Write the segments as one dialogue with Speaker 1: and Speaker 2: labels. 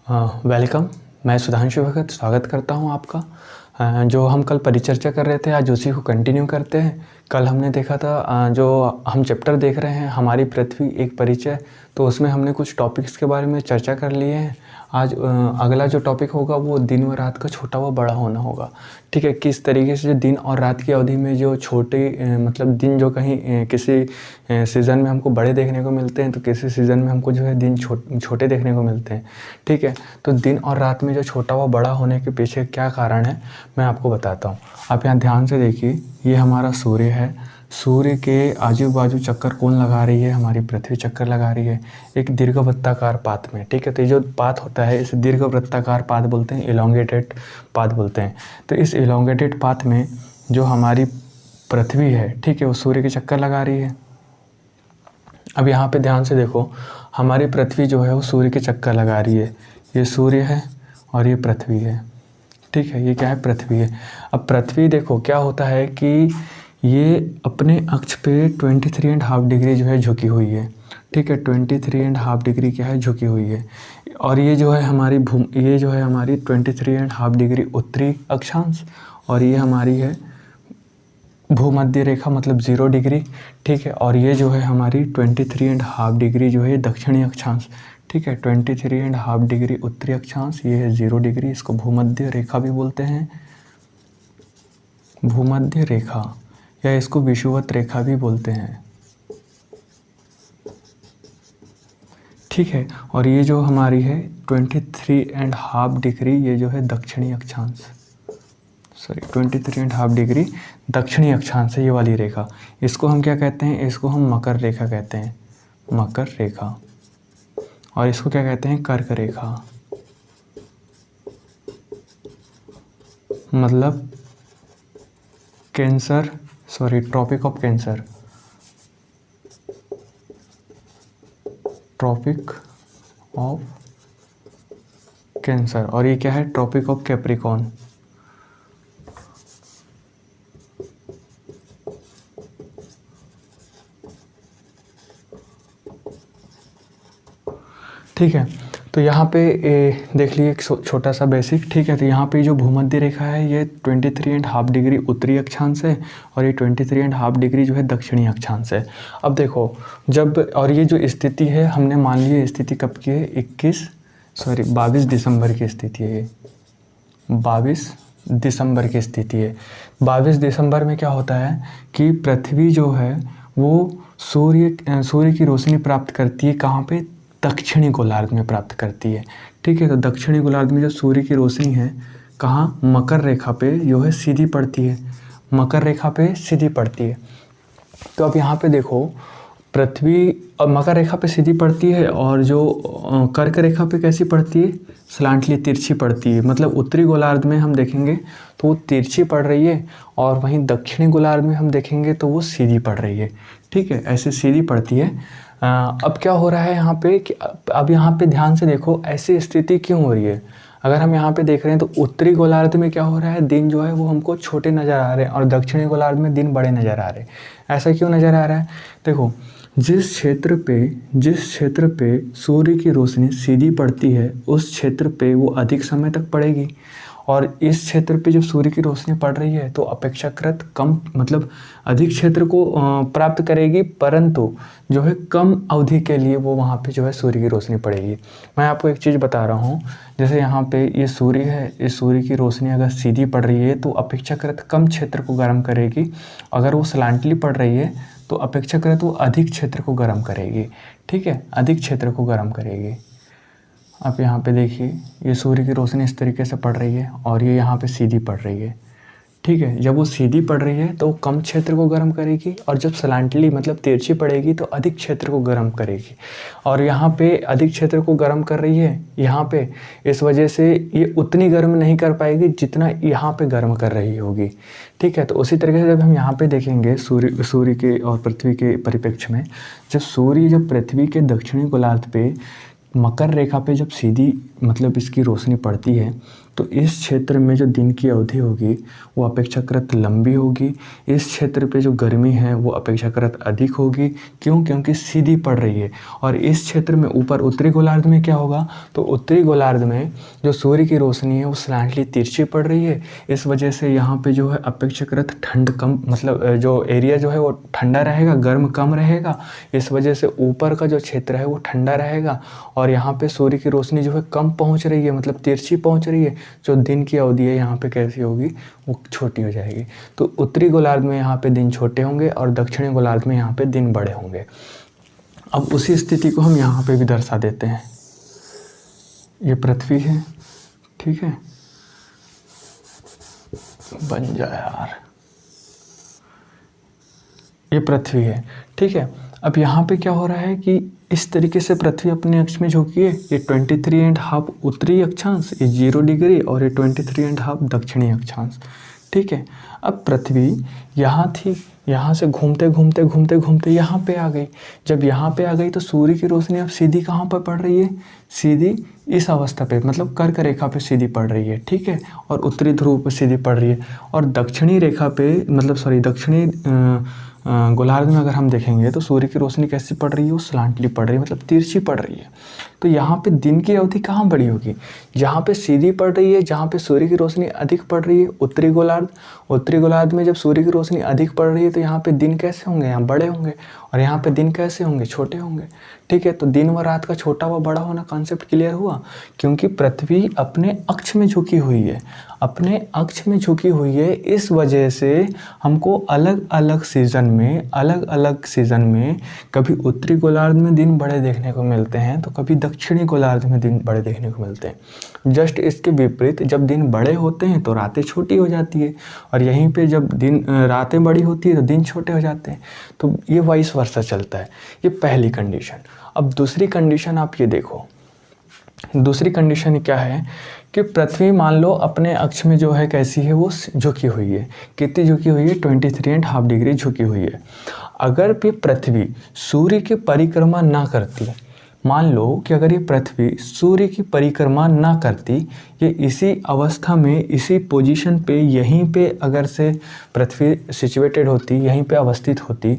Speaker 1: Welcome. मैं सुधांशु भगत स्वागत करता हूं आपका। जो हम कल परिचर्चा कर रहे थे आज उसी को कंटिन्यू करते हैं। कल हमने देखा था जो हम चैप्टर देख रहे हैं हमारी पृथ्वी एक परिचय, तो उसमें हमने कुछ टॉपिक्स के बारे में चर्चा कर लिए हैं। आज अगला जो टॉपिक होगा वो दिन व रात का छोटा व बड़ा होना होगा। ठीक है, किस तरीके से जो दिन और रात की अवधि में जो छोटे मतलब दिन जो कहीं किसी सीज़न में हमको बड़े देखने को मिलते हैं तो किसी सीज़न में हमको जो है दिन छोटे देखने को मिलते हैं। ठीक है, तो दिन और रात में जो छोटा व बड़ा होने के पीछे क्या कारण है मैं आपको बताता हूँ। आप यहाँ ध्यान से देखिए, ये हमारा सूर्य है। सूर्य के आजू बाजू चक्कर कौन लगा रही है? हमारी पृथ्वी चक्कर लगा रही है एक दीर्घवृत्ताकार पाथ में। ठीक है, तो ये जो पाथ होता है इसे दीर्घवृत्ताकार पाथ बोलते हैं, इलोंगेटेड पाथ बोलते हैं। तो इस इलोंगेटेड पाथ में जो हमारी पृथ्वी है, ठीक है, वो सूर्य के चक्कर लगा रही है। अब यहाँ पे ध्यान से देखो, हमारी पृथ्वी जो है वो सूर्य के चक्कर लगा रही है। ये सूर्य है और ये पृथ्वी है। ठीक है, ये क्या है? पृथ्वी है। अब पृथ्वी देखो क्या होता है कि ये अपने अक्ष पे 23.5 डिग्री जो है झुकी हुई है। ठीक है, 23.5 डिग्री क्या है? झुकी हुई है। और ये जो है हमारी ये जो है हमारी 23.5 डिग्री उत्तरी अक्षांश, और ये हमारी है भूमध्य रेखा मतलब 0 डिग्री। ठीक है, और ये जो है हमारी 23.5 डिग्री जो है दक्षिणी अक्षांश। ठीक है, 23.5 डिग्री उत्तरी अक्षांश, ये है 0 डिग्री। इसको भूमध्य रेखा भी बोलते हैं, भूमध्य रेखा, या इसको विषुवत रेखा भी बोलते हैं। ठीक है, और ये जो हमारी है 23.5 डिग्री, ये जो है दक्षिणी अक्षांश, 23.5 डिग्री दक्षिणी अक्षांश है ये वाली रेखा। इसको हम क्या कहते हैं? इसको हम मकर रेखा कहते हैं, मकर रेखा। और इसको क्या कहते हैं? कर्क रेखा, मतलब cancer, tropic of cancer, tropic of cancer. और ये क्या है? Tropic of capricorn. ठीक है, तो यहाँ पे देख लीजिए एक छोटा सा बेसिक। ठीक है, तो यहाँ पे जो भूमध्य रेखा है ये 23.5 डिग्री उत्तरी अक्षांश है और ये 23.5 डिग्री जो है दक्षिणी अक्षांश है। अब देखो जब, और ये जो स्थिति है हमने मान ली स्थिति कब की है? 22 दिसंबर की स्थिति है। ये 22 दिसंबर की स्थिति है। 22 दिसंबर में क्या होता है कि पृथ्वी जो है वो सूर्य की रोशनी प्राप्त करती है। कहाँ पे? दक्षिणी गोलार्ध में प्राप्त करती है। ठीक है, तो दक्षिणी गोलार्ध में जो सूर्य की रोशनी है कहाँ? मकर रेखा पे जो है सीधी पड़ती है, मकर रेखा पे सीधी पड़ती है। तो अब यहाँ पे देखो पृथ्वी अब मकर रेखा पे सीधी पड़ती है और जो कर्क रेखा पे कैसी पड़ती है? स्लांटली तिरछी पड़ती है। मतलब उत्तरी गोलार्ध में हम देखेंगे तो वो तिरछी पड़ रही है और वहीं दक्षिणी गोलार्ध में हम देखेंगे तो वो सीधी पड़ रही है। ठीक है, ऐसे सीधी पड़ती है। अब क्या हो रहा है यहाँ पे कि अब यहाँ पे ध्यान से देखो ऐसी स्थिति क्यों हो रही है। अगर हम यहाँ पे देख रहे हैं तो उत्तरी गोलार्ध में क्या हो रहा है? दिन जो है वो हमको छोटे नज़र आ रहे हैं और दक्षिणी गोलार्ध में दिन बड़े नज़र आ रहे हैं। ऐसा क्यों नज़र आ रहा है? देखो जिस क्षेत्र पे सूर्य की रोशनी सीधी पड़ती है उस क्षेत्र पे वो अधिक समय तक पड़ेगी, और इस क्षेत्र पे जब सूर्य की रोशनी पड़ रही है तो अपेक्षाकृत कम मतलब अधिक क्षेत्र को प्राप्त करेगी, परंतु जो है कम अवधि के लिए वो वहाँ पे जो है सूर्य की रोशनी पड़ेगी। मैं आपको एक चीज़ बता रहा हूँ, जैसे यहाँ पे ये सूर्य है, इस सूर्य की रोशनी अगर सीधी पड़ रही है तो अपेक्षाकृत कम क्षेत्र को गर्म करेगी। अगर वो स्लांटली पड़ रही है तो अपेक्षाकृत वो अधिक क्षेत्र को गर्म करेगी। ठीक है, अधिक क्षेत्र को गर्म करेगी। आप यहाँ पे देखिए ये सूर्य की रोशनी इस तरीके से पड़ रही है और ये यहाँ पे सीधी पड़ रही है। ठीक है, जब वो सीधी पड़ रही है तो वो कम क्षेत्र को गर्म करेगी, और जब स्लांटली मतलब तिरछी पड़ेगी तो अधिक क्षेत्र को गर्म करेगी। और यहाँ पे अधिक क्षेत्र को गर्म कर रही है यहाँ पे, इस वजह से ये उतनी गर्म नहीं कर पाएगी जितना यहाँ पे गर्म कर रही होगी। ठीक है, तो उसी तरीके से जब हम यहाँ पे देखेंगे सूर्य के और पृथ्वी के परिप्रेक्ष्य में, जब पृथ्वी के दक्षिणी गोलार्ध पे मकर रेखा पे जब सीधी मतलब इसकी रोशनी पड़ती है तो इस क्षेत्र में जो दिन की अवधि होगी वो अपेक्षाकृत लंबी होगी। इस क्षेत्र पे जो गर्मी है वो अपेक्षाकृत अधिक होगी। क्यों? क्योंकि सीधी पड़ रही है। और इस क्षेत्र में ऊपर उत्तरी गोलार्ध में क्या होगा? तो उत्तरी गोलार्ध में जो सूर्य की रोशनी है वो स्लैंटली तिरछी पड़ रही है। इस वजह से यहाँ पे जो है अपेक्षाकृत ठंड कम, मतलब जो एरिया जो है वो ठंडा रहेगा, गर्म कम रहेगा। इस वजह से ऊपर का जो क्षेत्र है वो ठंडा रहेगा। और यहाँ पे सूर्य की रोशनी जो है कम पहुँच रही है, मतलब तिरछी पहुँच रही है। जो दिन की अवधि है यहाँ पे कैसी होगी? वो छोटी हो जाएगी। तो उत्तरी गोलार्ध में यहाँ पे दिन छोटे होंगे और दक्षिणी गोलार्ध में यहाँ पे दिन बड़े होंगे। अब उसी स्थिति को हम यहाँ पे भी दर्शा देते हैं। ये पृथ्वी है, ठीक है, बन जाए यार, ये पृथ्वी है, ठीक है। अब यहाँ पे क्या हो रहा है कि इस तरीके से पृथ्वी अपने अक्ष में झुकी है। ये 23.5 उत्तरी अक्षांश, ये 0 डिग्री, और ये 23.5 दक्षिणी अक्षांश, ठीक है। अब पृथ्वी यहाँ थी, यहाँ से घूमते घूमते घूमते घूमते यहाँ पे आ गई। जब यहाँ पे आ गई तो सूर्य की रोशनी अब सीधी कहाँ पर पड़ रही है? सीधी इस अवस्था पे, मतलब कर्क रेखा पे सीधी पड़ रही है, ठीक है। और उत्तरी ध्रुव पे सीधी पड़ रही है। और दक्षिणी रेखा पे, मतलब सॉरी, दक्षिणी गोलार्ध में अगर हम देखेंगे तो सूर्य की रोशनी कैसी पड़ रही है? वो स्लांटली पड़ रही है, मतलब तिरछी पड़ रही है। तो यहाँ पे दिन की अवधि कहाँ बड़ी होगी? जहाँ पे सीधी पड़ रही है, जहाँ पे सूर्य की रोशनी अधिक पड़ रही है, उत्तरी गोलार्ध। उत्तरी गोलार्ध में जब सूर्य की रोशनी अधिक पड़ रही है तो यहाँ पे दिन कैसे होंगे? यहाँ बड़े होंगे। और यहाँ पे दिन कैसे होंगे? छोटे होंगे, ठीक है। तो दिन व रात का छोटा व बड़ा होना कॉन्सेप्ट क्लियर हुआ। क्योंकि पृथ्वी अपने अक्ष में झुकी हुई है, अपने अक्ष में झुकी हुई है। इस वजह से हमको अलग अलग सीज़न में कभी उत्तरी गोलार्ध में दिन बड़े देखने को मिलते हैं तो कभी दक्षिणी गोलार्ध में दिन बड़े देखने को मिलते हैं। जस्ट इसके विपरीत, जब दिन बड़े होते हैं तो रातें छोटी हो जाती है, और यहीं पे जब रातें बड़ी होती है तो दिन छोटे हो जाते हैं। तो ये वाइस वर्सा चलता है। ये पहली कंडीशन। अब दूसरी कंडीशन आप ये देखो। दूसरी कंडीशन क्या है कि पृथ्वी मान लो अपने अक्ष में जो है कैसी है? वो झुकी हुई है। कितनी झुकी हुई है? 23.5 डिग्री झुकी हुई है। अगर भी पृथ्वी सूर्य की परिक्रमा ना करती, मान लो कि अगर ये पृथ्वी सूर्य की परिक्रमा ना करती, ये इसी अवस्था में, इसी पोजीशन पे, यहीं पे अगर से पृथ्वी सिचुएटेड होती, यहीं पे अवस्थित होती,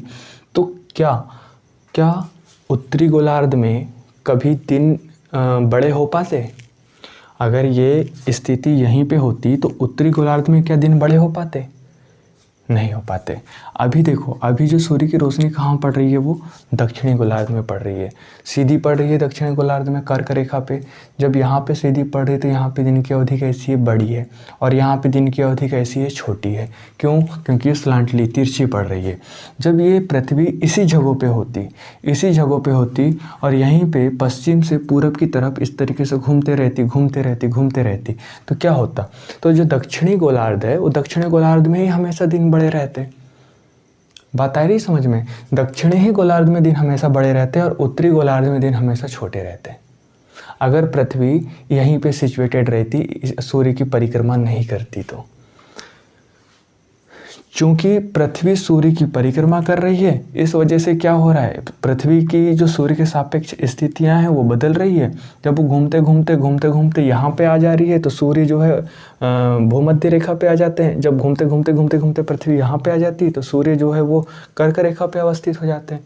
Speaker 1: तो क्या उत्तरी गोलार्ध में कभी दिन बड़े हो पाते? अगर ये स्थिति यहीं पे होती तो उत्तरी गोलार्ध में क्या दिन बड़े हो पाते? नहीं हो पाते। अभी देखो, अभी जो सूर्य की रोशनी कहाँ पड़ रही है? वो दक्षिणी गोलार्ध में पड़ रही है, सीधी पड़ रही है दक्षिणी गोलार्ध में कर्क रेखा पे। जब यहाँ पे सीधी पड़ रही है तो यहाँ पे दिन की अवधि कैसी है? बड़ी है। और यहाँ पे दिन की अवधि कैसी है? छोटी है। क्यों? क्योंकि ये स्लांटली तिरछी पड़ रही है। जब ये पृथ्वी इसी जगहों पे होती और यहीं पे पश्चिम से पूरब की तरफ इस तरीके से घूमते रहती तो क्या होता? तो जो दक्षिणी गोलार्ध है वो दक्षिणी गोलार्ध में ही हमेशा दिन बड़े रहते। बात आ रही समझ में? दक्षिणी ही गोलार्ध में दिन हमेशा बड़े रहते हैं और उत्तरी गोलार्ध में दिन हमेशा छोटे रहते हैं। अगर पृथ्वी यहीं पे सिचुएटेड रहती, सूर्य की परिक्रमा नहीं करती तो। चूंकि पृथ्वी सूर्य की परिक्रमा कर रही है, इस वजह से क्या हो रहा है? पृथ्वी की जो सूर्य के सापेक्ष स्थितियां हैं वो बदल रही है। जब वो घूमते यहाँ पे आ जा रही है तो सूर्य जो है भूमध्य रेखा पे आ जाते हैं। जब घूमते पृथ्वी यहाँ पे आ जाती है तो सूर्य जो है वो कर्क रेखा पे अवस्थित हो जाते हैं।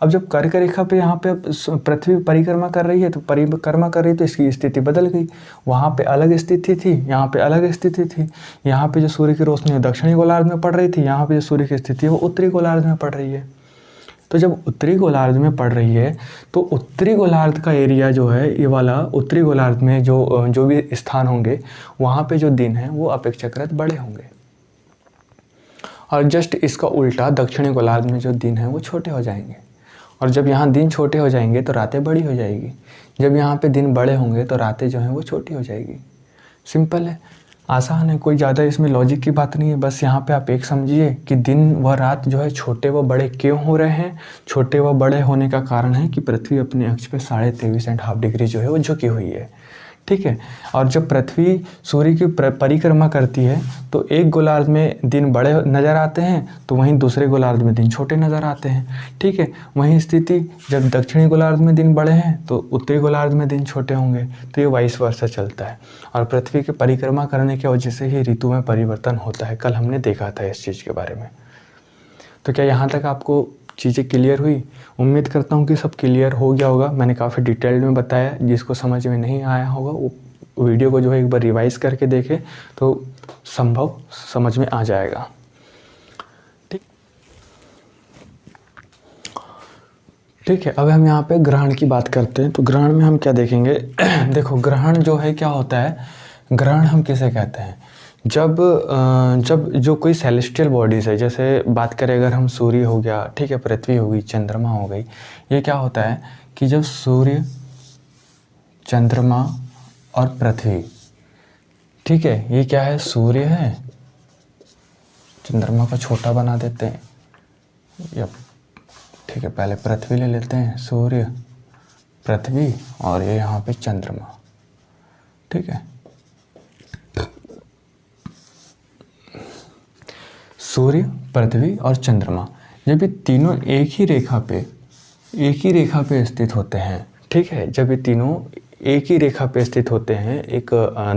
Speaker 1: अब जब कर्क रेखा पे यहाँ पे पृथ्वी परिक्रमा कर रही है तो इसकी स्थिति बदल गई। वहाँ पे अलग स्थिति थी, यहाँ पे अलग स्थिति थी। यहाँ पे जो सूर्य की रोशनी दक्षिणी गोलार्ध में पड़ रही थी, यहाँ पे जो सूर्य की स्थिति है वो उत्तरी गोलार्ध में पड़ रही है। तो जब उत्तरी गोलार्ध में पड़ रही है तो उत्तरी गोलार्ध का एरिया जो है, ये वाला उत्तरी गोलार्ध में जो भी स्थान होंगे वहाँ पे जो दिन है वो अपेक्षाकृत बड़े होंगे। और जस्ट इसका उल्टा दक्षिणी गोलार्ध में जो दिन है वो छोटे हो जाएंगे। और जब यहाँ दिन छोटे हो जाएंगे तो रातें बड़ी हो जाएगी। जब यहाँ पे दिन बड़े होंगे तो रातें जो हैं वो छोटी हो जाएगी। सिंपल है, आसान है, कोई ज़्यादा इसमें लॉजिक की बात नहीं है। बस यहाँ पे आप एक समझिए कि दिन व रात जो है छोटे व बड़े क्यों हो रहे हैं। छोटे व बड़े होने का कारण है कि पृथ्वी अपने अक्ष पे 23.5 डिग्री जो है वो झुकी हुई है। ठीक है। और जब पृथ्वी सूर्य की परिक्रमा करती है तो एक गोलार्ध में दिन बड़े नज़र आते हैं तो वहीं दूसरे गोलार्ध में दिन छोटे नज़र आते हैं, ठीक है। वहीं स्थिति जब दक्षिणी गोलार्ध में दिन बड़े हैं तो उत्तरी गोलार्ध में दिन छोटे होंगे, तो ये वाइस वर्सा चलता है। और पृथ्वी की परिक्रमा करने की वजह से ही ऋतु में परिवर्तन होता है। कल हमने देखा था इस चीज़ के बारे में। तो क्या यहाँ तक आपको चीज़ें क्लियर हुई? उम्मीद करता हूँ कि सब क्लियर हो गया होगा। मैंने काफ़ी डिटेल में बताया, जिसको समझ में नहीं आया होगा वो वीडियो को जो है एक बार रिवाइज करके देखे तो संभव समझ में आ जाएगा। ठीक है। अब हम यहाँ पे ग्रहण की बात करते हैं। तो ग्रहण में हम क्या देखेंगे? देखो, ग्रहण जो है क्या होता है? ग्रहण हम किसे कहते हैं? जब जो कोई सेलेस्टियल बॉडीज़ है, जैसे बात करें अगर हम सूर्य हो गया, ठीक है, पृथ्वी हो गई, चंद्रमा हो गई, ये क्या होता है कि जब सूर्य, चंद्रमा और पृथ्वी, ठीक है, ये क्या है? सूर्य है, चंद्रमा को छोटा बना देते हैं, या ठीक है, पहले पृथ्वी ले लेते हैं, सूर्य, पृथ्वी और ये यहाँ पे चंद्रमा, ठीक है। सूर्य, पृथ्वी और चंद्रमा, जब ये तीनों एक ही रेखा पे स्थित होते हैं, ठीक है, जब ये तीनों एक ही रेखा पे स्थित होते हैं एक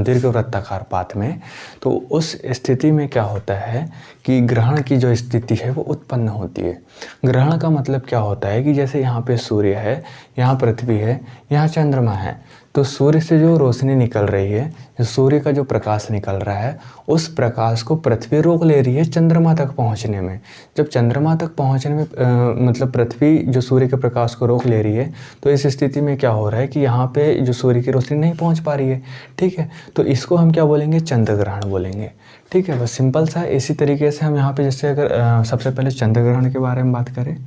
Speaker 1: दीर्घवृत्ताकार पाथ में, तो उस स्थिति में क्या होता है कि ग्रहण की जो स्थिति है वो उत्पन्न होती है। ग्रहण का मतलब क्या होता है कि जैसे यहाँ पे सूर्य है, यहाँ पृथ्वी है, यहाँ चंद्रमा है, तो सूर्य से जो रोशनी निकल रही है, जो सूर्य का जो प्रकाश निकल रहा है, उस प्रकाश को पृथ्वी रोक ले रही है चंद्रमा तक पहुँचने में। जब चंद्रमा तक पहुँचने में मतलब पृथ्वी जो सूर्य के प्रकाश को रोक ले रही है, तो इस स्थिति में क्या हो रहा है कि यहाँ पे जो सूर्य की रोशनी नहीं पहुँच पा रही है, ठीक है। तो इसको हम क्या बोलेंगे? चंद्र ग्रहण बोलेंगे, ठीक है। बस सिंपल सा है। इसी तरीके से हम यहाँ पे जैसे अगर सबसे पहले चंद्र ग्रहण के बारे में बात करें,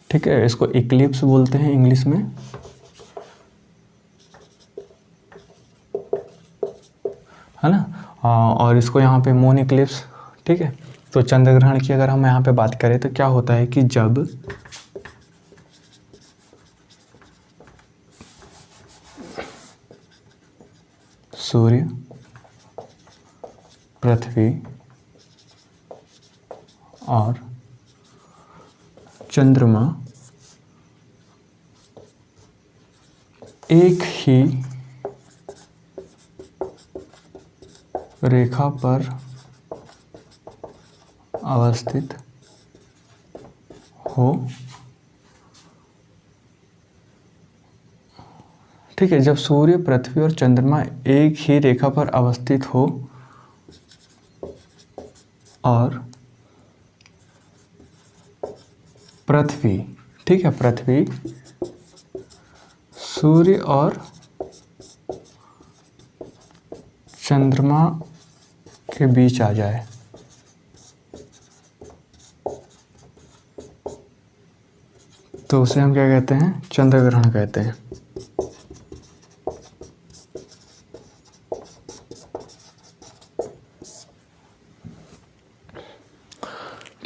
Speaker 1: ठीक है, इसको इक्लिप्स बोलते हैं इंग्लिश में, है ना। और इसको यहाँ पे मून इक्लिप्स, ठीक है। तो चंद्र ग्रहण की अगर हम यहाँ पे बात करें तो क्या होता है कि जब सूर्य, पृथ्वी और चंद्रमा एक ही रेखा पर अवस्थित हो, ठीक है, जब सूर्य, पृथ्वी और चंद्रमा एक ही रेखा पर अवस्थित हो और पृथ्वी, ठीक है, पृथ्वी सूर्य और चंद्रमा के बीच आ जाए, तो उसे हम क्या कहते हैं? चंद्र ग्रहण कहते हैं।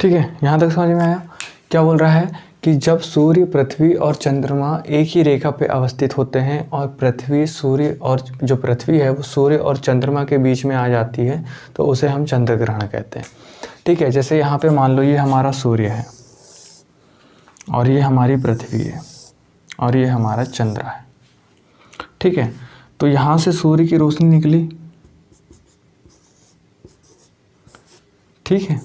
Speaker 1: ठीक है, यहाँ तक समझ में आया? क्या बोल रहा है कि जब सूर्य, पृथ्वी और चंद्रमा एक ही रेखा पे अवस्थित होते हैं और पृथ्वी, सूर्य और जो पृथ्वी है वो सूर्य और चंद्रमा के बीच में आ जाती है, तो उसे हम चंद्र ग्रहण कहते हैं। ठीक है, जैसे यहाँ पे मान लो ये हमारा सूर्य है और ये हमारी पृथ्वी है और ये हमारा चंद्र है, ठीक है। तो यहाँ से सूर्य की रोशनी निकली, ठीक है,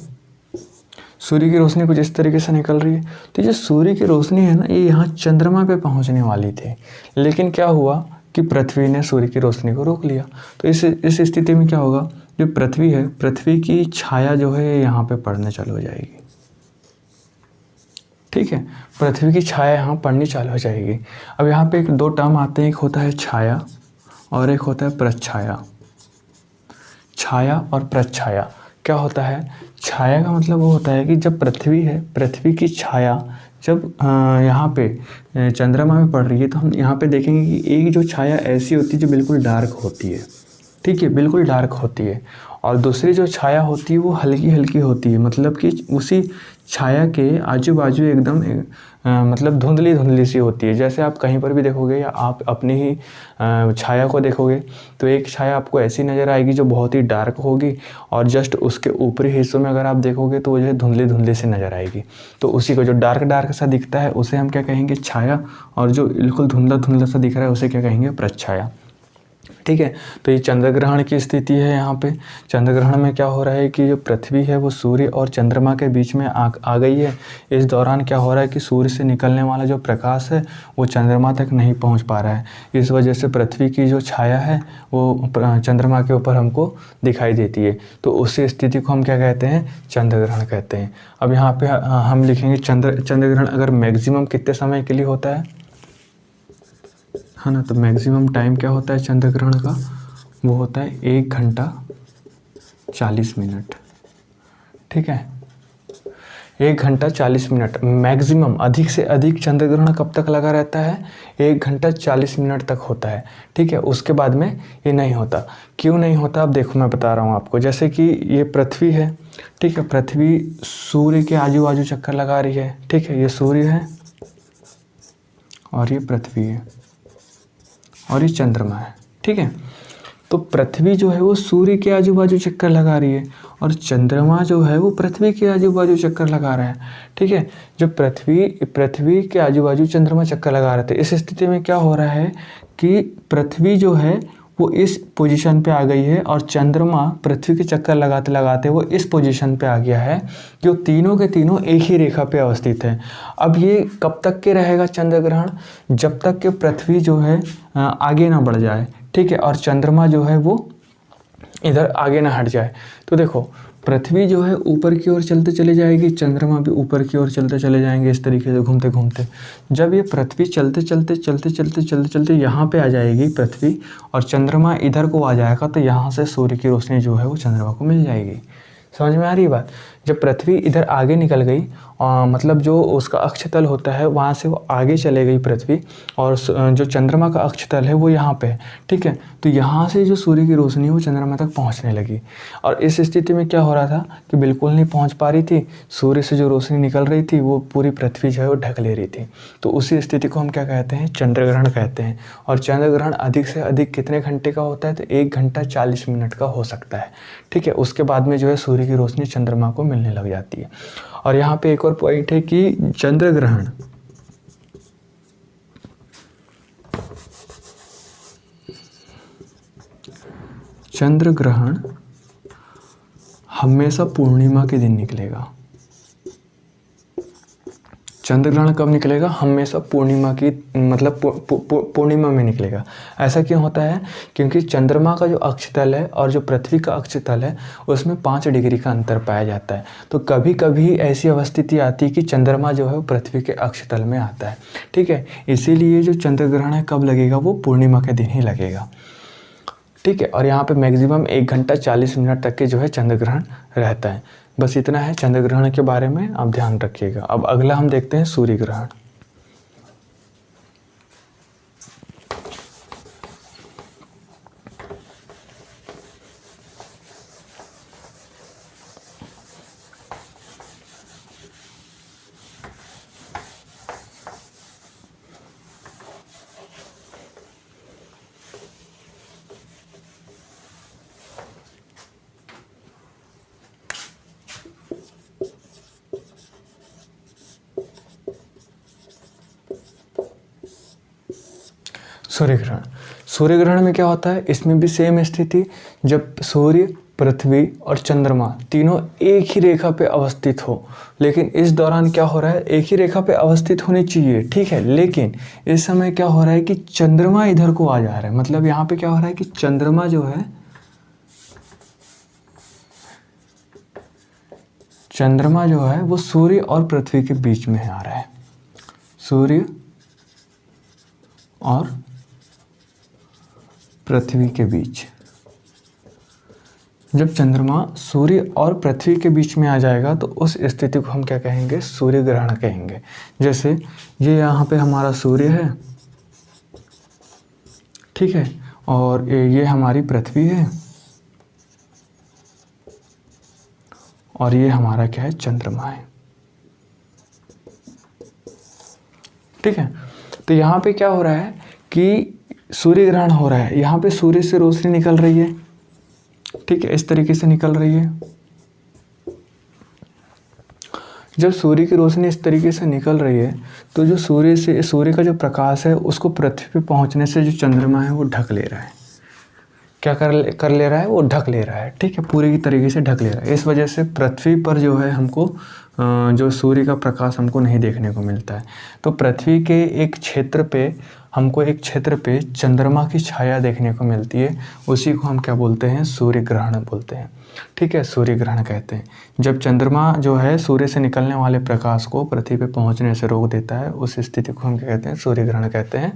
Speaker 1: सूर्य की रोशनी कुछ इस तरीके से निकल रही है। तो जो सूर्य की रोशनी है ना, ये यहाँ चंद्रमा पे पहुँचने वाली थी, लेकिन क्या हुआ कि पृथ्वी ने सूर्य की रोशनी को रोक लिया। तो इस स्थिति में क्या होगा, जो पृथ्वी है, पृथ्वी की छाया जो है यहाँ पे पड़ने चालू हो जाएगी, ठीक है, पृथ्वी की छाया यहाँ पड़नी चालू हो जाएगी। अब यहाँ पे एक दो टर्म आते हैं, एक होता है छाया और एक होता है प्रच्छाया। छाया और प्रच्छाया क्या होता है? छाया का मतलब वो होता है कि जब पृथ्वी है, पृथ्वी की छाया जब यहाँ पे चंद्रमा में पड़ रही है, तो हम यहाँ पे देखेंगे कि एक जो छाया ऐसी होती है जो बिल्कुल डार्क होती है, ठीक है, बिल्कुल डार्क होती है, और दूसरी जो छाया होती है वो हल्की हल्की होती है, मतलब कि उसी छाया के आजू बाजू एकदम मतलब धुंधली धुंधली सी होती है। जैसे आप कहीं पर भी देखोगे या आप अपनी ही छाया को देखोगे तो एक छाया आपको ऐसी नज़र आएगी जो बहुत ही डार्क होगी, और जस्ट उसके ऊपरी हिस्सों में अगर आप देखोगे तो वो जो है धुंधली धुंधली सी नज़र आएगी। तो उसी को जो डार्क डार्क सा दिखता है उसे हम क्या कहेंगे, छाया, और जो बिल्कुल धुंधला धुंधला सा दिख रहा है उसे क्या कहेंगे, प्रच्छाया। ठीक है, तो ये चंद्र ग्रहण की स्थिति है। यहाँ पे चंद्र ग्रहण में क्या हो रहा है कि जो पृथ्वी है वो सूर्य और चंद्रमा के बीच में आ गई है। इस दौरान क्या हो रहा है कि सूर्य से निकलने वाला जो प्रकाश है वो चंद्रमा तक नहीं पहुँच पा रहा है। इस वजह से पृथ्वी की जो छाया है वो चंद्रमा के ऊपर हमको दिखाई देती है। तो उसी स्थिति को हम क्या कहते हैं, चंद्र ग्रहण कहते हैं। अब यहाँ पे हम लिखेंगे चंद्र ग्रहण अगर मैक्सिमम कितने समय के लिए होता है ना, तो मैक्सिमम टाइम क्या होता है चंद्र ग्रहण का, वो होता है 1 घंटा 40 मिनट। ठीक है, 1 घंटा 40 मिनट मैक्सिमम। अधिक से अधिक चंद्र ग्रहण कब तक लगा रहता है, 1 घंटा 40 मिनट तक होता है। ठीक है, उसके बाद में ये नहीं होता। क्यों नहीं होता, अब देखो मैं बता रहा हूँ आपको। जैसे कि ये पृथ्वी है, ठीक है, पृथ्वी सूर्य के आजू बाजू चक्कर लगा रही है। ठीक है, ये सूर्य है और ये पृथ्वी है और ये चंद्रमा है। ठीक है, तो पृथ्वी जो है वो सूर्य के आजू बाजू चक्कर लगा रही है और चंद्रमा जो है वो पृथ्वी के आजू बाजू चक्कर लगा रहा है। ठीक है, जब पृथ्वी के आजू बाजू चंद्रमा चक्कर लगा रहे थे, इस स्थिति में क्या हो रहा है कि पृथ्वी जो है वो इस पोजीशन पे आ गई है और चंद्रमा पृथ्वी के चक्कर लगाते लगाते वो इस पोजीशन पे आ गया है कि वो तीनों के तीनों एक ही रेखा पे अवस्थित है। अब ये कब तक के रहेगा चंद्र ग्रहण, जब तक कि पृथ्वी जो है आगे ना बढ़ जाए। ठीक है, और चंद्रमा जो है वो इधर आगे ना हट जाए। तो देखो पृथ्वी जो है ऊपर की ओर चलते चले जाएगी, चंद्रमा भी ऊपर की ओर चलते चले जाएंगे, इस तरीके से घूमते घूमते। जब ये पृथ्वी चलते यहाँ पे आ जाएगी पृथ्वी और चंद्रमा इधर को आ जाएगा, तो यहाँ से सूर्य की रोशनी जो है वो चंद्रमा को मिल जाएगी। समझ में आ रही बात। जब पृथ्वी इधर आगे निकल गई मतलब जो उसका अक्षतल होता है वहाँ से वो आगे चले गई पृथ्वी, और जो चंद्रमा का अक्षतल है वो यहाँ पे है। ठीक है, तो यहाँ से जो सूर्य की रोशनी है वो चंद्रमा तक पहुँचने लगी। और इस स्थिति में क्या हो रहा था कि बिल्कुल नहीं पहुँच पा रही थी, सूर्य से जो रोशनी निकल रही थी वो पूरी पृथ्वी जो है वो ढक ले रही थी। तो उसी स्थिति को हम क्या कहते हैं, चंद्र ग्रहण कहते हैं। और चंद्र ग्रहण अधिक से अधिक कितने घंटे का होता है, तो 1 घंटा 40 मिनट का हो सकता है। ठीक है, उसके बाद में जो है सूर्य की रोशनी चंद्रमा को मिलने लग जाती है। और यहाँ पे एक और पॉइंट है कि चंद्र ग्रहण हमेशा पूर्णिमा के दिन निकलेगा। चंद्र ग्रहण कब निकलेगा, हमेशा पूर्णिमा की मतलब पूर्णिमा में निकलेगा। ऐसा क्यों होता है, क्योंकि चंद्रमा का जो अक्षतल है और जो पृथ्वी का अक्षतल है उसमें 5 डिग्री का अंतर पाया जाता है। तो कभी कभी ऐसी अवस्थिति आती है कि चंद्रमा जो है वो पृथ्वी के अक्षतल में आता है। ठीक है, इसीलिए जो चंद्र ग्रहण है कब लगेगा, वो पूर्णिमा के दिन ही लगेगा। ठीक है, और यहाँ पे मैक्सिमम 1 घंटा 40 मिनट तक के जो है चंद्र ग्रहण रहता है। बस इतना है चंद्र ग्रहण के बारे में, आप ध्यान रखिएगा। अब अगला हम देखते हैं सूर्य ग्रहण। सूर्य ग्रहण में क्या होता है, इसमें भी सेम स्थिति। जब सूर्य, पृथ्वी और चंद्रमा तीनों एक ही रेखा पे अवस्थित हो, लेकिन इस दौरान क्या हो रहा है, एक ही रेखा पे अवस्थित होनी चाहिए। ठीक है, लेकिन इस समय क्या हो रहा है कि चंद्रमा इधर को आ जा रहा है। मतलब यहाँ पे क्या हो रहा है कि चंद्रमा जो है वो सूर्य और पृथ्वी के बीच में आ रहा है। सूर्य और पृथ्वी के बीच। जब चंद्रमा सूर्य और पृथ्वी के बीच में आ जाएगा तो उस स्थिति को हम क्या कहेंगे, सूर्य ग्रहण कहेंगे। जैसे ये यहाँ पे हमारा सूर्य है, ठीक है, और ये हमारी पृथ्वी है और ये हमारा क्या है, चंद्रमा है। ठीक है। तो यहाँ पे क्या हो रहा है कि सूर्य ग्रहण हो रहा है, यहाँ पे सूर्य से रोशनी निकल रही है, ठीक है, इस तरीके से निकल रही है। जब सूर्य की रोशनी इस तरीके से निकल रही है तो जो सूर्य का जो प्रकाश है उसको पृथ्वी पे पहुंचने से जो चंद्रमा है वो ढक ले रहा है। क्या कर ले रहा है, वो ढक ले रहा है, ठीक है, पूरी तरीके से ढक ले रहा है। इस वजह से पृथ्वी पर जो है हमको जो सूर्य का प्रकाश हमको नहीं देखने को मिलता है। तो पृथ्वी के एक क्षेत्र पे चंद्रमा की छाया देखने को मिलती है, उसी को हम क्या बोलते हैं, सूर्य ग्रहण बोलते हैं, ठीक है, सूर्य ग्रहण कहते हैं। जब चंद्रमा जो है सूर्य से निकलने वाले प्रकाश को पृथ्वी पे पहुंचने से रोक देता है, उस स्थिति को हम क्या कहते हैं, सूर्य ग्रहण कहते हैं।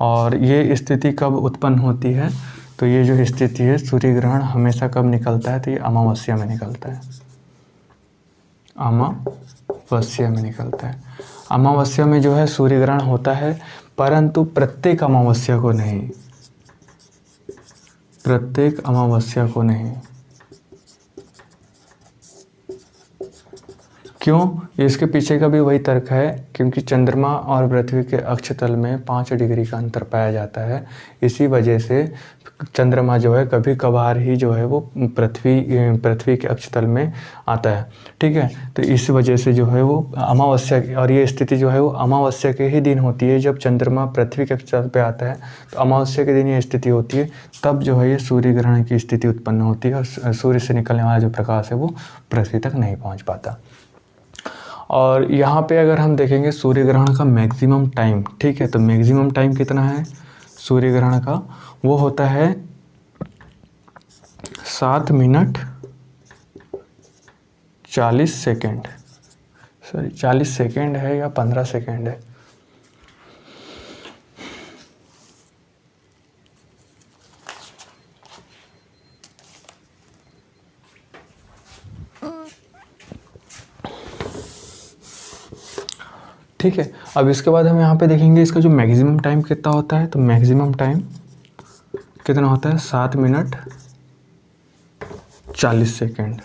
Speaker 1: और ये स्थिति कब उत्पन्न होती है, तो ये जो स्थिति है सूर्य ग्रहण हमेशा कब निकलता है, तो ये अमावस्या में निकलता है, अमावस्या में निकलता है। अमावस्या में जो है सूर्य ग्रहण होता है, परंतु प्रत्येक अमावस्या को नहीं, प्रत्येक अमावस्या को नहीं। क्यों, इसके पीछे का भी वही तर्क है, क्योंकि चंद्रमा और पृथ्वी के अक्षतल में 5 डिग्री का अंतर पाया जाता है। इसी वजह से चंद्रमा जो है कभी कभार ही जो है वो पृथ्वी के अक्षतल में आता है, ठीक है। तो इस वजह से जो है वो अमावस्या, और ये स्थिति जो है वो अमावस्या के ही दिन होती है। जब चंद्रमा पृथ्वी के अक्षतल पे आता है तो अमावस्या के दिन ये स्थिति होती है, तब जो है ये सूर्य ग्रहण की स्थिति उत्पन्न होती है और सूर्य से निकलने वाला जो प्रकाश है वो पृथ्वी तक नहीं पहुँच पाता। और यहाँ पे अगर हम देखेंगे सूर्य ग्रहण का मैक्सिमम टाइम, ठीक है, तो मैक्सिमम टाइम कितना है सूर्य ग्रहण का, वो होता है 7 मिनट 40 सेकेंड, सॉरी 40 सेकेंड है या 15 सेकेंड है, ठीक है। अब इसके बाद हम यहाँ पे देखेंगे इसका जो मैक्सिमम टाइम कितना होता है, तो मैक्सिमम टाइम कितना होता है 7 मिनट 40 सेकेंड,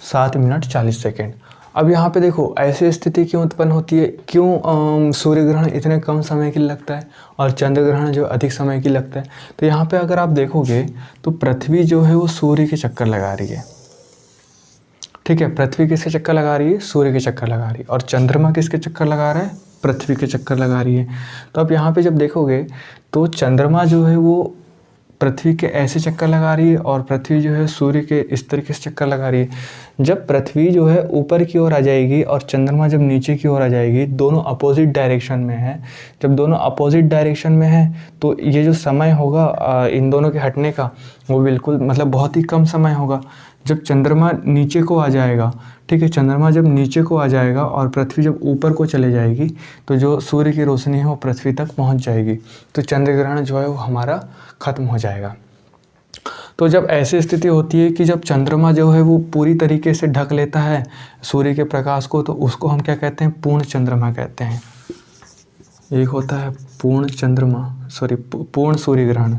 Speaker 1: 7 मिनट 40 सेकेंड। अब यहाँ पे देखो ऐसी स्थिति क्यों उत्पन्न होती है, क्यों सूर्य ग्रहण इतने कम समय के लिए लगता है और चंद्र ग्रहण जो अधिक समय के लिए लगता है। तो यहाँ पे अगर आप देखोगे तो पृथ्वी जो है वो सूर्य के चक्कर लगा रही है, ठीक है, पृथ्वी किसके चक्कर लगा रही है, सूर्य के चक्कर लगा रही है। और चंद्रमा किसके चक्कर लगा रहा है, पृथ्वी के चक्कर लगा रही है। तो अब यहाँ पे जब देखोगे तो चंद्रमा जो है वो पृथ्वी के ऐसे चक्कर लगा रही है और पृथ्वी जो है सूर्य के इस तरीके से चक्कर लगा रही है। जब पृथ्वी जो है ऊपर की ओर आ जाएगी और चंद्रमा जब नीचे की ओर आ जाएगी, दोनों अपोजिट डायरेक्शन में है, जब दोनों अपोजिट डायरेक्शन में है तो ये जो समय होगा इन दोनों के हटने का वो बिल्कुल मतलब बहुत ही कम समय होगा। जब चंद्रमा नीचे को आ जाएगा, ठीक है, चंद्रमा जब नीचे को आ जाएगा और पृथ्वी जब ऊपर को चले जाएगी तो जो सूर्य की रोशनी है वो पृथ्वी तक पहुंच जाएगी, तो चंद्र ग्रहण जो है वो हमारा ख़त्म हो जाएगा। तो जब ऐसी स्थिति होती है कि जब चंद्रमा जो है वो पूरी तरीके से ढक लेता है सूर्य के प्रकाश को, तो उसको हम क्या कहते हैं, पूर्ण चंद्रमा कहते हैं। एक होता है पूर्ण चंद्रमा, सॉरी पूर्ण सूर्य ग्रहण,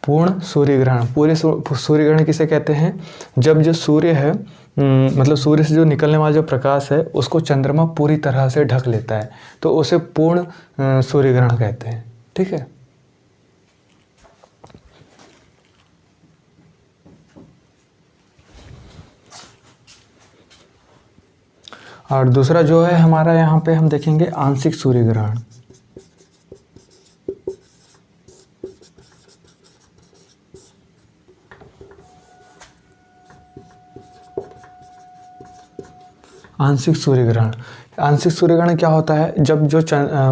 Speaker 1: पूर्ण सूर्य ग्रहण। पूरे सूर्य ग्रहण किसे कहते हैं, जब जो सूर्य है मतलब सूर्य से जो निकलने वाला जो प्रकाश है उसको चंद्रमा पूरी तरह से ढक लेता है, तो उसे पूर्ण सूर्य ग्रहण कहते हैं, ठीक है। और दूसरा जो है हमारा यहाँ पे हम देखेंगे आंशिक सूर्य ग्रहण। आंशिक सूर्य ग्रहण, आंशिक सूर्य ग्रहण क्या होता है, जब जो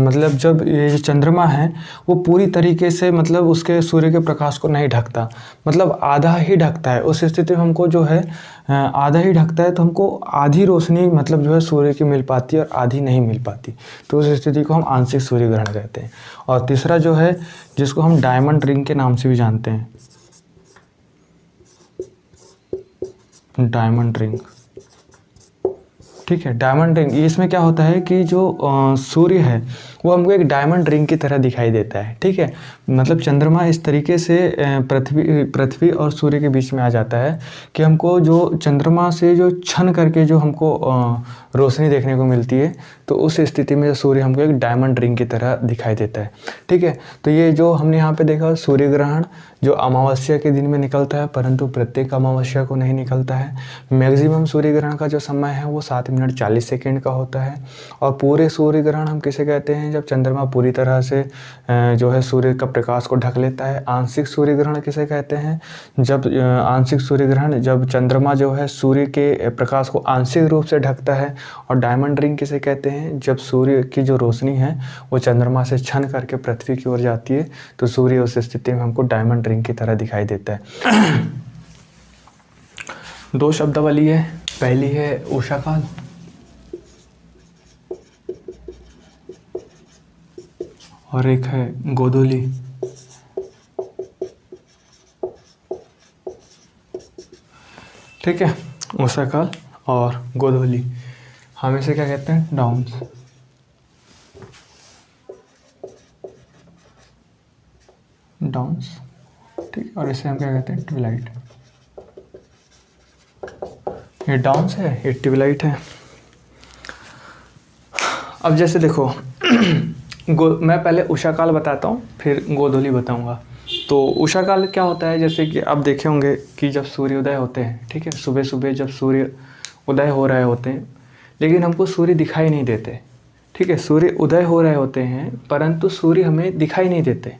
Speaker 1: मतलब जब ये जो चंद्रमा है वो पूरी तरीके से मतलब उसके सूर्य के प्रकाश को नहीं ढकता, मतलब आधा ही ढकता है। उस स्थिति में हमको जो है आधा ही ढकता है तो हमको आधी रोशनी मतलब जो है सूर्य की मिल पाती है और आधी नहीं मिल पाती, तो उस स्थिति को हम आंशिक सूर्य ग्रहण कहते हैं। और तीसरा जो है जिसको हम डायमंड रिंग के नाम से भी जानते हैं, डायमंड रिंग, ठीक है। डायमंड रिंग, इसमें क्या होता है कि जो सूर्य है वो हमको एक डायमंड रिंग की तरह दिखाई देता है, ठीक है। मतलब चंद्रमा इस तरीके से पृथ्वी और सूर्य के बीच में आ जाता है कि हमको जो चंद्रमा से जो छन करके जो हमको रोशनी देखने को मिलती है, तो उस स्थिति में सूर्य हमको एक डायमंड रिंग की तरह दिखाई देता है, ठीक है। तो ये जो हमने यहाँ पे देखा सूर्य ग्रहण जो अमावस्या के दिन में निकलता है, परंतु प्रत्येक अमावस्या को नहीं निकलता है। मैक्सिमम सूर्य ग्रहण का जो समय है वो 7 मिनट 40 सेकेंड का होता है। और पूरे सूर्य ग्रहण हम किसे कहते हैं, जब चंद्रमा पूरी तरह से जो है सूर्य का प्रकाश को ढक लेता है। आंशिक सूर्य ग्रहण किसे कहते हैं, जब आंशिक सूर्य ग्रहण जब चंद्रमा जो है सूर्य के प्रकाश को आंशिक रूप से ढकता है। और डायमंड रिंग किसे कहते हैं, जब सूर्य की जो रोशनी है वो चंद्रमा से छन करके पृथ्वी की ओर जाती है, तो सूर्य उस स्थिति में हमको डायमंड रिंग की तरह दिखाई देता है। 2 शब्दावली है, पहली है उषा काल और एक है गोधूली। ठीक है, उषा काल और गोधूली, हम इसे क्या कहते हैं, डाउन्स। डाउन्स, ठीक, और इसे हम क्या कहते हैं, ट्विलाइट। ये डाउन्स है, ये ट्विलाइट है। अब जैसे देखो मैं पहले उषा काल बताता हूँ, फिर गोधूली बताऊँगा। तो उषा काल क्या होता है, जैसे कि आप देखे होंगे कि जब सूर्योदय होते हैं, ठीक है, सुबह सुबह जब सूर्य उदय हो रहे होते हैं, लेकिन हमको सूर्य दिखाई नहीं देते, ठीक है। सूर्य उदय हो रहे होते हैं परंतु सूर्य हमें दिखाई नहीं देते।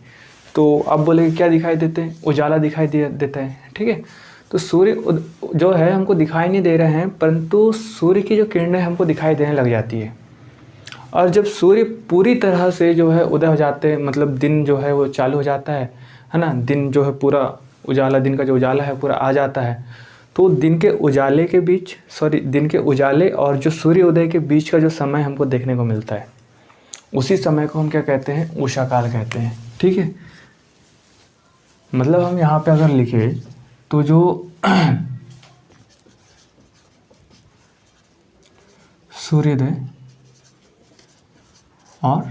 Speaker 1: तो अब बोले क्या दिखाई देते हैं, उजाला दिखाई देता है, ठीक है। तो सूर्य जो है हमको दिखाई नहीं दे रहे हैं, परंतु सूर्य की जो किरणें हमको दिखाई देने लग जाती है। और जब सूर्य पूरी तरह से जो है उदय हो जाते हैं, मतलब दिन जो है वो चालू हो जाता है ना, दिन जो है पूरा उजाला, दिन का जो उजाला है पूरा आ जाता है। तो दिन के उजाले के बीच, दिन के उजाले और जो सूर्य उदय के बीच का जो समय हमको देखने को मिलता है, उसी समय को हम क्या कहते हैं, उषा काल कहते हैं, ठीक है। मतलब हम यहाँ पे अगर लिखे तो जो सूर्योदय और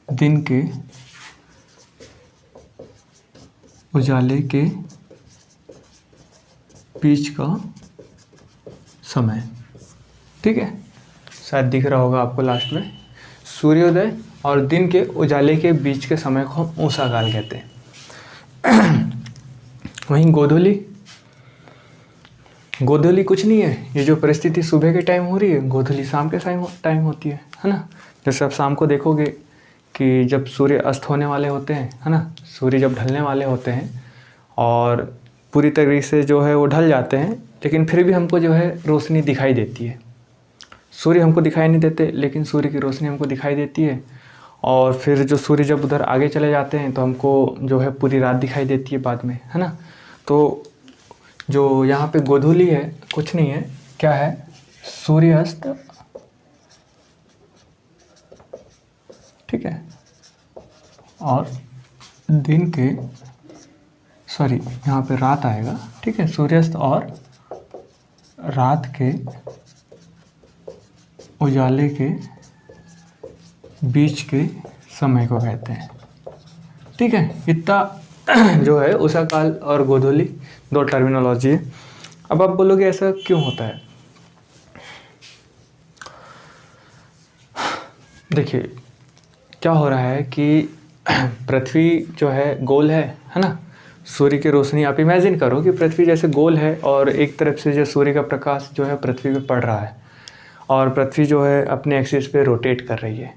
Speaker 1: दिन के उजाले के बीच का समय, ठीक है, शायद दिख रहा होगा आपको लास्ट में, सूर्योदय और दिन के उजाले के बीच के समय को हम उषा काल कहते हैं। वहीं गोधूली, गोधूली कुछ नहीं है, ये जो परिस्थिति सुबह के टाइम हो रही है, गोधूली शाम के टाइम होती है ना। जैसे आप शाम को देखोगे कि जब सूर्य अस्त होने वाले होते हैं, है ना, सूर्य जब ढलने वाले होते हैं और पूरी तरीके से जो है वो ढल जाते हैं, लेकिन फिर भी हमको जो है रोशनी दिखाई देती है। सूर्य हमको दिखाई नहीं देते, लेकिन सूर्य की रोशनी हमको दिखाई देती है। और फिर जो सूर्य जब उधर आगे चले जाते हैं तो हमको जो है पूरी रात दिखाई देती है बाद में, है ना। तो जो यहाँ पे गोधूली है कुछ नहीं है, क्या है, सूर्यास्त, ठीक है, और दिन के, यहाँ पे रात आएगा, ठीक है, सूर्यास्त और रात के उजाले के बीच के समय को कहते हैं, ठीक है। इतना जो है उषा काल और गोधूली 2 टर्मिनोलॉजी है। अब आप बोलोगे ऐसा क्यों होता है, देखिए क्या हो रहा है कि पृथ्वी जो है गोल है ना, सूर्य की रोशनी, आप इमेजिन करो कि पृथ्वी जैसे गोल है और एक तरफ से जो सूर्य का प्रकाश जो है पृथ्वी पे पड़ रहा है और पृथ्वी जो है अपने एक्सिस पे रोटेट कर रही है।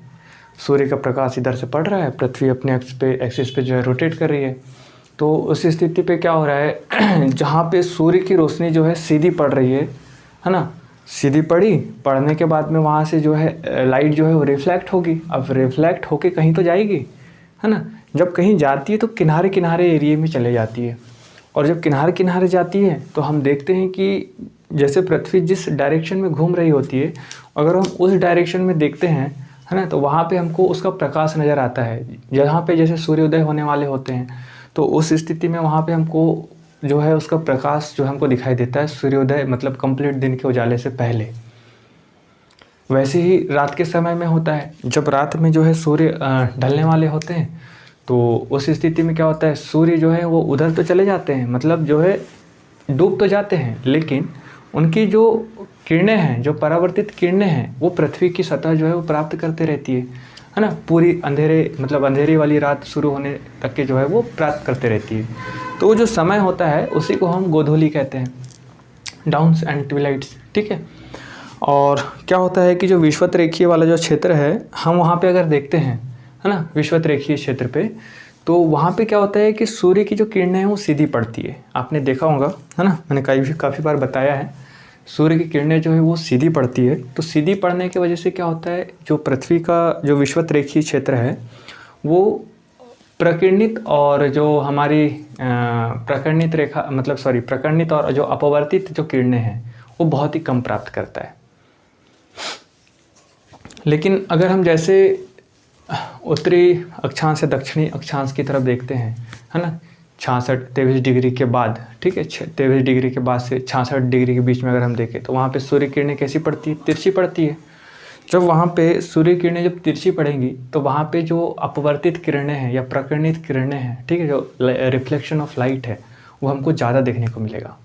Speaker 1: सूर्य का प्रकाश इधर से पड़ रहा है, पृथ्वी अपने एक्सिस पे जो है रोटेट कर रही है। तो उस स्थिति पे क्या हो रहा है, जहाँ पे सूर्य की रोशनी जो है सीधी पड़ रही है ना, सीधी पड़ने के बाद में वहाँ से जो है लाइट जो है वो रिफ्लेक्ट होगी। अब रिफ्लेक्ट होके कहीं तो जाएगी, है ना। जब कहीं जाती है तो किनारे किनारे एरिए में चले जाती है, और जब किनारे किनारे जाती है तो हम देखते हैं कि जैसे पृथ्वी जिस डायरेक्शन में घूम रही होती है, अगर हम उस डायरेक्शन में देखते हैं, है ना, तो वहाँ पे हमको उसका प्रकाश नज़र आता है। जहाँ पे जैसे सूर्योदय होने वाले होते हैं तो उस स्थिति में वहाँ पे हमको जो है उसका प्रकाश जो हमको दिखाई देता है, सूर्योदय मतलब कंप्लीट दिन के उजाले से पहले। वैसे ही रात के समय में होता है, जब रात में जो है सूर्य ढलने वाले होते हैं तो उस स्थिति में क्या होता है, सूर्य जो है वो उधर तो चले जाते हैं, मतलब जो है डूब तो जाते हैं, लेकिन उनकी जो किरणें हैं, जो परावर्तित किरणें हैं, वो पृथ्वी की सतह जो है वो प्राप्त करते रहती है ना। पूरी अंधेरे मतलब अंधेरी वाली रात शुरू होने तक के जो है वो प्राप्त करते रहती है। तो वो जो समय होता है उसी को हम गोधूली कहते हैं, डाउन्स एंड ट्विलाइट्स, ठीक है। और क्या होता है कि जो विषुवत रेखीय वाला जो क्षेत्र है, हम वहाँ पे अगर देखते हैं, है ना, विषुवत रेखीय क्षेत्र पे, तो वहाँ पे क्या होता है कि सूर्य की जो किरणें हैं वो सीधी पड़ती है। आपने देखा होगा, है ना, मैंने काफ़ी बार बताया है, सूर्य की किरणें जो है वो सीधी पड़ती है। तो सीधी पड़ने की वजह से क्या होता है, जो पृथ्वी का जो विषुवत रेखीय क्षेत्र है वो प्रकिरणित और जो हमारी प्रकर्णित रेखा मतलब प्रकर्णित और जो अपवर्तित जो किरणें हैं वो बहुत ही कम प्राप्त करता है। लेकिन अगर हम जैसे उत्तरी अक्षांश से दक्षिणी अक्षांश की तरफ देखते हैं, है ना, 23 डिग्री के बाद, ठीक है, 23 डिग्री के बाद से 66 डिग्री के बीच में अगर हम देखें तो वहाँ पे सूर्य किरणें कैसी पड़ती है, तिरछी पड़ती है। जब वहाँ पे सूर्य किरणें जब तिरछी पड़ेंगी तो वहाँ पे जो अपवर्तित किरणें हैं या प्रकर्णित किरणें हैं, ठीक है, जो रिफ्लेक्शन ऑफ लाइट है वो हमको ज़्यादा देखने को मिलेगा।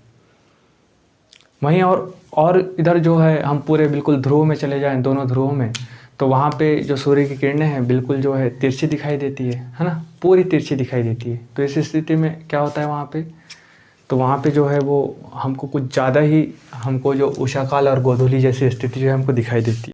Speaker 1: वहीं और इधर जो है हम पूरे बिल्कुल ध्रुव में चले जाएं, दोनों ध्रुवों में, तो वहाँ पे जो सूर्य की किरणें हैं बिल्कुल जो है तिरछी दिखाई देती है ना, पूरी तिरछी दिखाई देती है। तो इस स्थिति में क्या होता है वहाँ पे, तो वहाँ पे जो है वो हमको कुछ ज़्यादा ही हमको जो उषाकाल और गोधूली जैसी स्थिति जो है हमको दिखाई देती है।